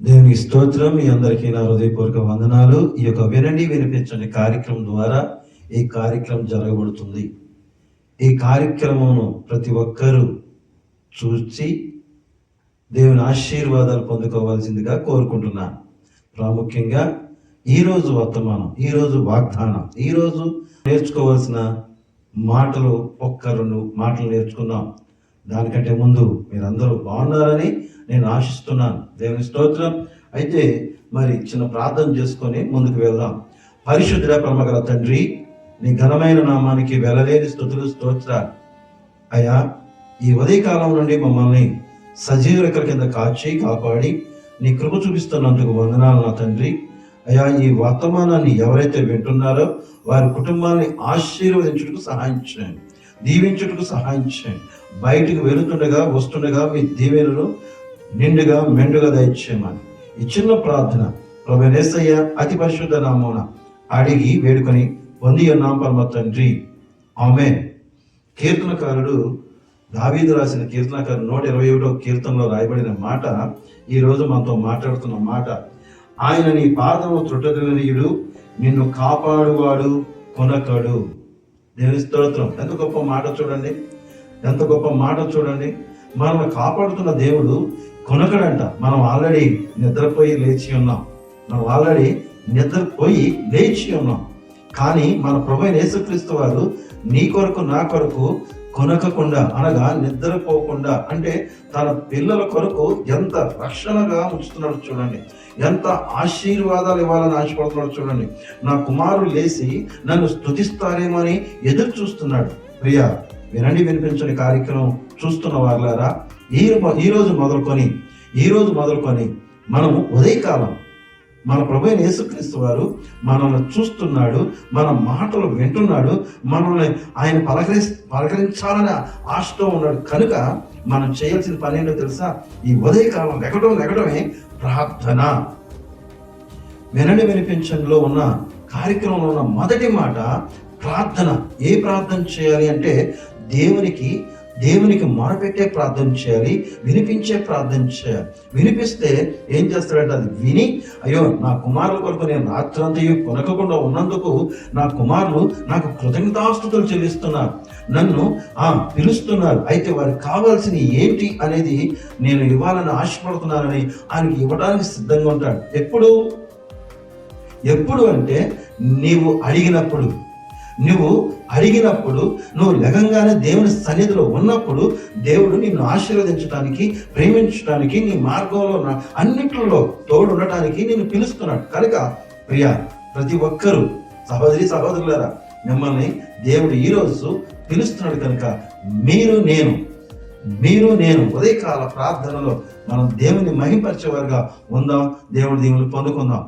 దేవునికి స్తోత్రం. మీ అందరికీ నా హృదయపూర్వక వందనాలు. ఈ యొక్క వినండి వినిపించండి కార్యక్రమం ద్వారా ఈ కార్యక్రమం జరగబడుతుంది. ఈ కార్యక్రమమును ప్రతి ఒక్కరూ చూసి దేవుని ఆశీర్వాదాలు పొందుకోవాల్సిందిగా కోరుకుంటున్నాను. ప్రాముఖ్యంగా ఈరోజు వర్తమానం, ఈరోజు వాగ్దానం, ఈరోజు నేర్చుకోవాల్సిన మాటలు ఒక్క రెండు మాటలు నేర్చుకుందాం. దానికంటే ముందు మీరందరూ బాగున్నారని నేను ఆశిస్తున్నాను. దేవుని స్తోత్రం. అయితే మరి చిన్న ప్రార్థన చేసుకొని ముందుకు వెళ్దాం. పరిశుద్ధ పరమగల తండ్రి, నీ ఘనమైన నామానికి వెలలేని స్తుతులు స్తోత్రాలు. అయ్యా, ఈ ఉదయకాలం నుండి మమ్మల్ని సజీవ రెక్కల కింద కాచి కాపాడి నీ కృప చూపిస్తున్నందుకు వందనాలు నా తండ్రి. అయ్యా, ఈ వర్తమానాన్ని ఎవరైతే వింటున్నారో వారి కుటుంబాన్ని ఆశీర్వదించుటకు సహాయం చేయండి, దీవించుటకు సహాయం చేయండి. బయటికి వెళుతుండగా వస్తుండగా మీ దీవెనలు నిండుగా మెండుగా దయచేయమని ఈ చిన్న ప్రార్థన ప్రభువైన యేసయ్య అతి పరిశుద్ధ నామమున అడిగి వేడుకొని పొంది ఉన్నాం పరమ తండ్రి, ఆమేన్. కీర్తనకారుడు దావీదు రాసిన కీర్తనకారు 121వ కీర్తనలో రాయబడిన మాట ఈరోజు మనతో మాట్లాడుతున్న మాట. ఆయన నీ పాదము త్రుట్టనియుడు, నిన్ను కాపాడువాడు కొనకడు. దేవుని స్తోత్రం. ఎంత గొప్ప మాట చూడండి, ఎంత గొప్ప మాట చూడండి. మనల్ని కాపాడుతున్న దేవుడు కొనకడంట. మనం ఆల్రెడీ నిద్రపోయి లేచి ఉన్నాం, మనం ఆల్రెడీ నిద్రపోయి లేచి ఉన్నాం. కానీ మన ప్రభువైన యేసుక్రీస్తు వారు నీ కొరకు నా కొరకు కొనకకుండా, అనగా నిద్రపోకుండా, అంటే తన పిల్లల కొరకు ఎంత రక్షణగా ఉంచుతున్నాడు చూడండి, ఎంత ఆశీర్వాదాలు ఇవ్వాలని ఆశపడుతున్నాడు చూడండి. నా కుమారులు లేచి నన్ను స్తుతిస్తారేమో అని ఎదురు చూస్తున్నాడు. ప్రియా, వినండి వినిపించని కార్యక్రమం చూస్తున్న వారులారా, ఈరోజు మొదలుకొని మనము ఉదయకాలం మన ప్రభువైన యేసుక్రీస్తు వారు మనల్ని చూస్తున్నాడు, మన మాటలు వింటున్నాడు, మనల్ని ఆయన పలకరించాలని ఆశతో ఉన్నాడు. కనుక మనం చేయాల్సిన పని ఏంటో తెలుసా? ఈ ఉదయకాలం లెగడమే ప్రార్థన. వినండి వినిపించంలో ఉన్న కార్యక్రమంలో ఉన్న మొదటి మాట ప్రార్థన. ఏ ప్రార్థన చేయాలి అంటే దేవునికి మొరపెట్టే ప్రార్థన చేయాలి, వినిపించే ప్రార్థన చేయాలి. వినిపిస్తే ఏం చేస్తాడంటే, అది విని, అయ్యో నా కుమారుల కొరకు నేను రాత్రంతయు కొనకకుండా ఉన్నందుకు నా కుమారులు నాకు కృతజ్ఞతాస్తుతులు చెల్లిస్తున్నారు, నన్ను పిలుస్తున్నారు, అయితే వారికి కావాల్సిన ఏంటి అనేది నేను ఇవ్వాలని ఆశపడుతున్నానని ఆయనకి ఇవ్వడానికి సిద్ధంగా ఉంటాడు. ఎప్పుడు అంటే నీవు అడిగినప్పుడు, నువ్వు లెగంగానే దేవుని సన్నిధిలో ఉన్నప్పుడు దేవుడు నిన్ను ఆశీర్వదించడానికి, ప్రేమించడానికి, నీ మార్గంలో అన్నింటిలో తోడు ఉండటానికి నిన్ను పిలుస్తున్నాడు. కనుక ప్రియా, ప్రతి ఒక్కరూ సహోదరులారా, మిమ్మల్ని దేవుడు ఈరోజు పిలుస్తున్నాడు. కనుక మీరు నేను ఉదయకాల ప్రార్థనలో మనం దేవుని మహింపరిచేవారుగా ఉందాం. దేవుడి దీవులు పొందుకుందాం.